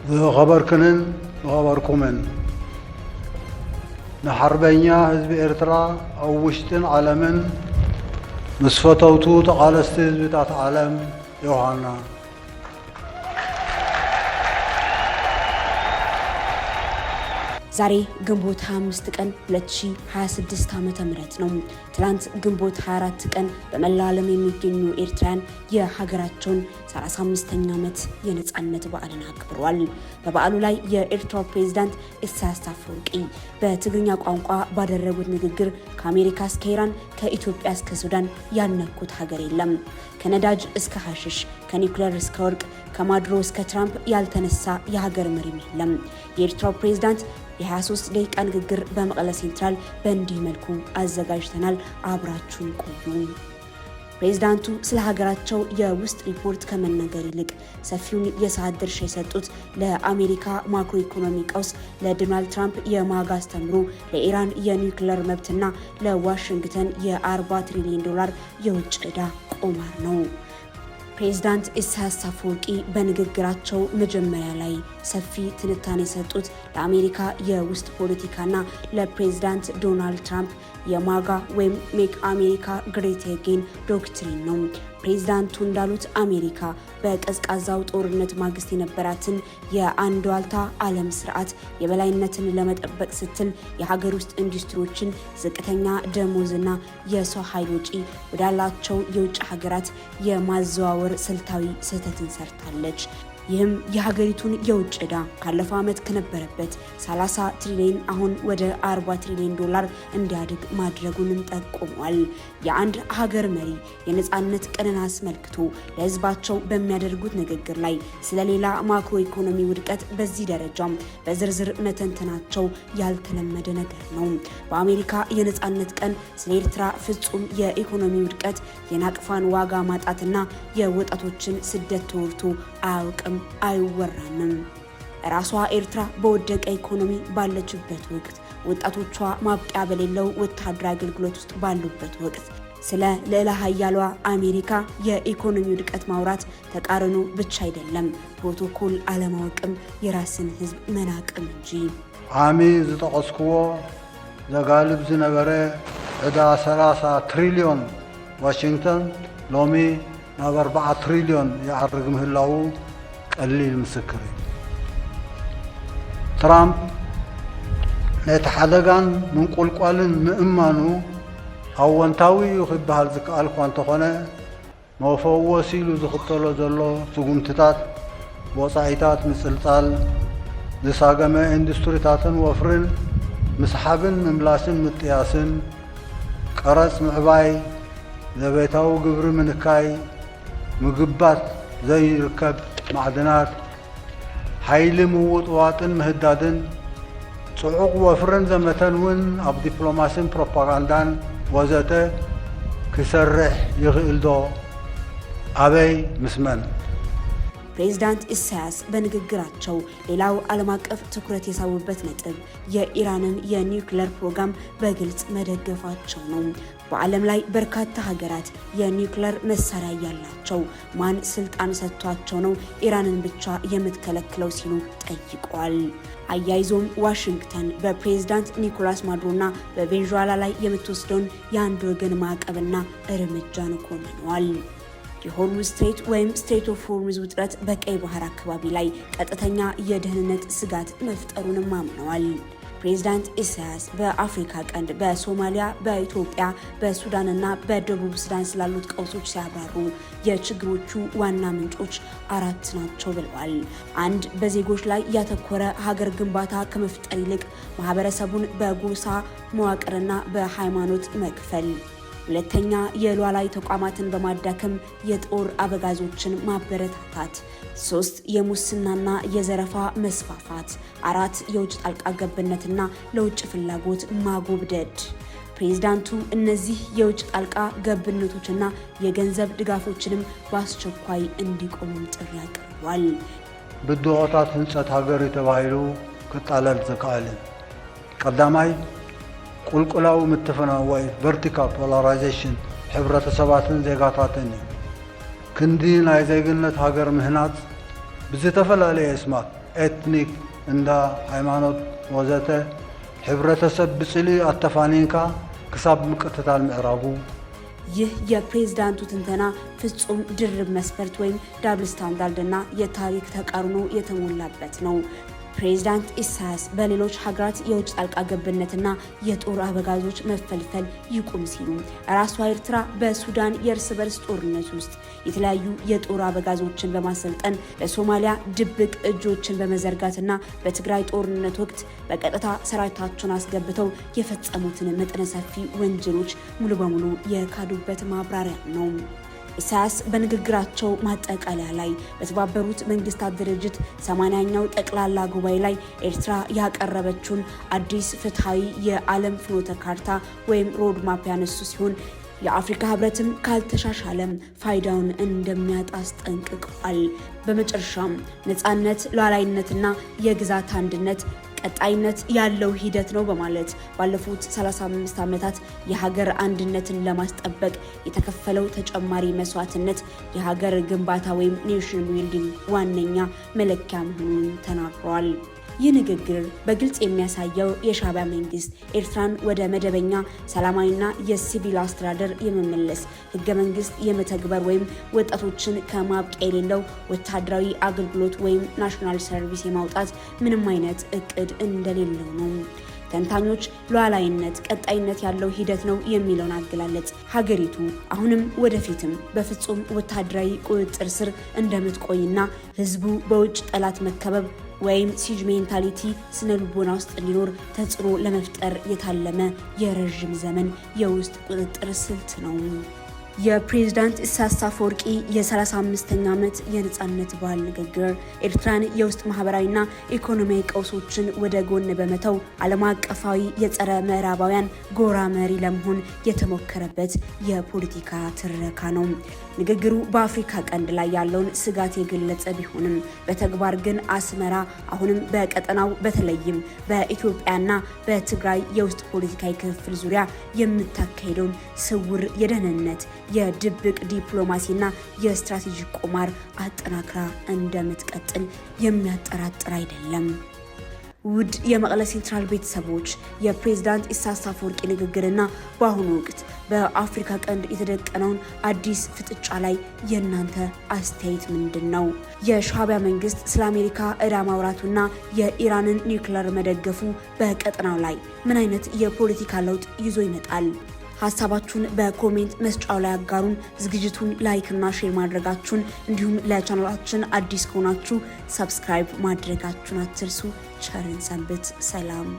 خبركنن وخبركمن نحربينيا حزب إرترا أو وشتن عالمن مسفتوتو تقالست حزبتات عالم يوحنا ዛሬ ግንቦት 25 ቀን 2026 ዓመተ ምህረት ነው። ትላንት ግንቦት 24 ቀን በመላው ዓለም የሚገኙ ኤርትራውያን የሀገራቸውን 35ኛ ዓመት የነጻነት በዓልን አክብረዋል። በበዓሉ ላይ የኤርትራው ፕሬዝዳንት ኢሳያስ አፈወርቂ በትግርኛ ቋንቋ ባደረጉት ንግግር ከአሜሪካ እስከ ኢራን ከኢትዮጵያ እስከ ሱዳን ያልነኩት ሀገር የለም፣ ከነዳጅ እስከ ሐሽሽ ከኒውክሌር እስከ ወርቅ ከማድሮ እስከ ትራምፕ ያልተነሳ የሀገር መሪም የለም። የኤርትራው ፕሬዝዳንት የ23 ደቂቃ ንግግር በመቀለ ሴንትራል በእንዲህ መልኩ አዘጋጅተናል። አብራችሁን ቆዩ። ፕሬዝዳንቱ ስለ ሀገራቸው የውስጥ ሪፖርት ከመናገር ይልቅ ሰፊውን የሰዓት ድርሻ የሰጡት ለአሜሪካ ማክሮ ኢኮኖሚ ቀውስ፣ ለዶናልድ ትራምፕ የማጋ አስተምሮ፣ ለኢራን የኒውክሌር መብትና ለዋሽንግተን የ40 ትሪሊዮን ዶላር የውጭ ዕዳ ቁማር ነው። ፕሬዝዳንት ኢሳያስ አፈወርቂ በንግግራቸው መጀመሪያ ላይ ሰፊ ትንታኔ የሰጡት ለአሜሪካ የውስጥ ፖለቲካና ለፕሬዝዳንት ዶናልድ ትራምፕ የማጋ ወይም ሜክ አሜሪካ ግሬት አጌን ዶክትሪን ነው። ፕሬዝዳንቱ እንዳሉት አሜሪካ በቀዝቃዛው ጦርነት ማግስት የነበራትን የአንድ ዋልታ ዓለም ስርዓት የበላይነትን ለመጠበቅ ስትል የሀገር ውስጥ ኢንዱስትሪዎችን ዝቅተኛ ደሞዝና የሰው ኃይል ወጪ ወዳላቸው የውጭ ሀገራት የማዘዋወር ስልታዊ ስህተትን ሰርታለች። ይህም የሀገሪቱን የውጭ ዕዳ ካለፈው ዓመት ከነበረበት 30 ትሪሊዮን አሁን ወደ 40 ትሪሊዮን ዶላር እንዲያድግ ማድረጉንም ጠቁሟል። የአንድ ሀገር መሪ የነጻነት ቀንን አስመልክቶ ለሕዝባቸው በሚያደርጉት ንግግር ላይ ስለሌላ ማክሮ ኢኮኖሚ ውድቀት በዚህ ደረጃም በዝርዝር መተንተናቸው ያልተለመደ ነገር ነው። በአሜሪካ የነጻነት ቀን ስለ ኤርትራ ፍጹም የኢኮኖሚ ውድቀት፣ የናቅፋን ዋጋ ማጣትና የወጣቶችን ስደት ተወርቶ አያውቅም አይወራምም። ራሷ ኤርትራ በወደቀ ኢኮኖሚ ባለችበት ወቅት፣ ወጣቶቿ ማብቂያ በሌለው ወታደራዊ አገልግሎት ውስጥ ባሉበት ወቅት ስለ ልዕለ ኃያሏ አሜሪካ የኢኮኖሚ ውድቀት ማውራት ተቃርኖ ብቻ አይደለም፣ ፕሮቶኮል አለማወቅም የራስን ህዝብ መናቅም እንጂ። ዓሚ ዝጠቀስክዎ ዘጋልብ ዝነበረ ዕዳ 30 ትሪሊዮን ዋሽንግተን ሎሚ ናብ 4 ትሪሊዮን ይዓርግ ምህላው ቀሊል ምስክር እዩ። ትራምፕ ነቲ ሓደጋን ምንቁልቋልን ምእማኑ ኣወንታዊ ክበሃል ዝከኣል እኳ እንተኾነ መፈወሲ ኢሉ ዝኽተሎ ዘሎ ስጉምትታት ወፃኢታት ምፅልፃል፣ ዝሳገመ ኢንዱስትሪታትን ወፍርን ምስሓብን ምምላስን ምጥያስን፣ ቀረፅ ምዕባይ፣ ዘቤታዊ ግብሪ ምንካይ፣ ምግባት ዘይርከብ ማዕድናት፣ ሓይሊ ምውጥዋጥን ምህዳድን፣ ጽዑቕ ወፍርን ዘመተን እውን ኣብ ዲፕሎማስን ፕሮፓጋንዳን ወዘተ ክሰርሕ ይኽእል ዶ? ኣበይ ምስመን? ፕሬዝዳንት ኢሳያስ በንግግራቸው ሌላው ዓለም አቀፍ ትኩረት የሳቡበት ነጥብ የኢራንን የኒውክሌር ፕሮግራም በግልጽ መደገፋቸው ነው። በዓለም ላይ በርካታ ሀገራት የኒውክሌር መሳሪያ ያላቸው፣ ማን ስልጣን ሰጥቷቸው ነው ኢራንን ብቻ የምትከለክለው ሲሉ ጠይቀዋል። አያይዞም ዋሽንግተን በፕሬዝዳንት ኒኮላስ ማዱሮና በቬንዙዌላ ላይ የምትወስደውን የአንድ ወገን ማዕቀብና እርምጃን ኮንነዋል። የሆርሙዝ ስትሬት ወይም ስትሬት ኦፍ ሆርሙዝ ውጥረት በቀይ ባህር አካባቢ ላይ ቀጥተኛ የደህንነት ስጋት መፍጠሩንም አምነዋል። ፕሬዝዳንት ኢሳያስ በአፍሪካ ቀንድ፣ በሶማሊያ፣ በኢትዮጵያ፣ በሱዳንና በደቡብ ሱዳን ስላሉት ቀውሶች ሲያብራሩ የችግሮቹ ዋና ምንጮች 4 ናቸው ብለዋል። 1. በዜጎች ላይ ያተኮረ ሀገር ግንባታ ከመፍጠር ይልቅ ማህበረሰቡን በጎሳ መዋቅርና በሃይማኖት መክፈል። 2. የሉዓላዊ ተቋማትን በማዳከም የጦር አበጋዞችን ማበረታታት። 3. የሙስናና የዘረፋ መስፋፋት። 4. የውጭ ጣልቃ ገብነትና ለውጭ ፍላጎት ማጎብደድ። ፕሬዝዳንቱ እነዚህ የውጭ ጣልቃ ገብነቶችና የገንዘብ ድጋፎችንም በአስቸኳይ እንዲቆሙ ጥሪ አቅርበዋል። ብድሆታት ህንፀት ሀገር ተባሂሉ ክጣለል ዝከኣል ቀዳማይ ቁልቁላዊ ምትፈናዋይ ቨርቲካል ፖላራይዜሽን ሕብረተሰባትን ዜጋታትን ክንዲ ናይ ዜግነት ሃገር ምህናፅ ብዝተፈላለየ እስማት ኤትኒክ እንዳ ሃይማኖት ወዘተ ሕብረተሰብ ብጽልዩ አተፋኒንካ ክሳብ ምቅትታል ምዕራቡ ይህ የፕሬዝዳንቱ ትንተና ፍጹም ድርብ መስፈርት ወይም ዳብል ስታንዳርድና የታሪክ ተቃርኖ የተሞላበት ነው። ፕሬዝዳንት ኢሳያስ በሌሎች ሀገራት የውጭ ጣልቃ ገብነትና የጦር አበጋዞች መፈልፈል ይቁም ሲሉ ራሷ ኤርትራ በሱዳን የእርስ በርስ ጦርነት ውስጥ የተለያዩ የጦር አበጋዞችን በማሰልጠን በሶማሊያ ድብቅ እጆችን በመዘርጋትና በትግራይ ጦርነት ወቅት በቀጥታ ሰራዊታቸውን አስገብተው የፈጸሙትን መጠነ ሰፊ ወንጀሎች ሙሉ በሙሉ የካዱበት ማብራሪያ ነው። ኢሳያስ በንግግራቸው ማጠቃለያ ላይ በተባበሩት መንግስታት ድርጅት 80ኛው ጠቅላላ ጉባኤ ላይ ኤርትራ ያቀረበችውን አዲስ ፍትሐዊ የዓለም ፍኖተ ካርታ ወይም ሮድማፕ ያነሱ ሲሆን የአፍሪካ ህብረትም ካልተሻሻለም ፋይዳውን እንደሚያጣ አስጠንቅቀዋል። በመጨረሻም ነፃነት፣ ሉዓላዊነትና የግዛት አንድነት ቀጣይነት ያለው ሂደት ነው በማለት ባለፉት 35 ዓመታት የሀገር አንድነትን ለማስጠበቅ የተከፈለው ተጨማሪ መስዋዕትነት የሀገር ግንባታ ወይም ኔሽን ቢልዲንግ ዋነኛ መለኪያ መሆኑን ተናግረዋል። ይህ ንግግር በግልጽ የሚያሳየው የሻዕቢያ መንግስት ኤርትራን ወደ መደበኛ ሰላማዊና የሲቪል አስተዳደር የመመለስ ህገ መንግስት የመተግበር ወይም ወጣቶችን ከማብቂያ የሌለው ወታደራዊ አገልግሎት ወይም ናሽናል ሰርቪስ የማውጣት ምንም አይነት እቅድ እንደሌለው ነው። ተንታኞች ሉዓላዊነት ቀጣይነት ያለው ሂደት ነው የሚለውን አገላለጽ ሀገሪቱ አሁንም ወደፊትም በፍጹም ወታደራዊ ቁጥጥር ስር እንደምትቆይና ህዝቡ በውጭ ጠላት መከበብ ወይም ሲጅ ሜንታሊቲ ስነ ልቦና ውስጥ እንዲኖር ተጽዕኖ ለመፍጠር የታለመ የረዥም ዘመን የውስጥ ቁጥጥር ስልት ነው። የፕሬዝዳንት ኢሳያስ አፈወርቂ የ35ኛ ዓመት የነጻነት በዓል ንግግር ኤርትራን የውስጥ ማህበራዊና ኢኮኖሚያዊ ቀውሶችን ወደ ጎን በመተው ዓለም አቀፋዊ የጸረ ምዕራባውያን ጎራ መሪ ለመሆን የተሞከረበት የፖለቲካ ትረካ ነው። ንግግሩ በአፍሪካ ቀንድ ላይ ያለውን ስጋት የገለጸ ቢሆንም በተግባር ግን አስመራ አሁንም በቀጠናው በተለይም በኢትዮጵያና በትግራይ የውስጥ ፖለቲካዊ ክፍል ዙሪያ የምታካሄደውን ስውር የደህንነት የድብቅ ዲፕሎማሲና የስትራቴጂክ ቁማር አጠናክራ እንደምትቀጥል የሚያጠራጥር አይደለም። ውድ የመቀለ ሴንትራል ቤተሰቦች የፕሬዝዳንት ኢሳያስ አፈወርቂ ንግግርና በአሁኑ ወቅት በአፍሪካ ቀንድ የተደቀነውን አዲስ ፍጥጫ ላይ የእናንተ አስተያየት ምንድን ነው? የሻዕቢያ መንግስት ስለ አሜሪካ ዕዳ ማውራቱና የኢራንን ኒውክሌር መደገፉ በቀጠናው ላይ ምን አይነት የፖለቲካ ለውጥ ይዞ ይመጣል? ሀሳባችሁን በኮሜንት መስጫው ላይ አጋሩን። ዝግጅቱን ላይክ እና ሼር ማድረጋችሁን እንዲሁም ለቻናላችን አዲስ ከሆናችሁ ሰብስክራይብ ማድረጋችሁን አትርሱ። ቸርን ሰንብት። ሰላም።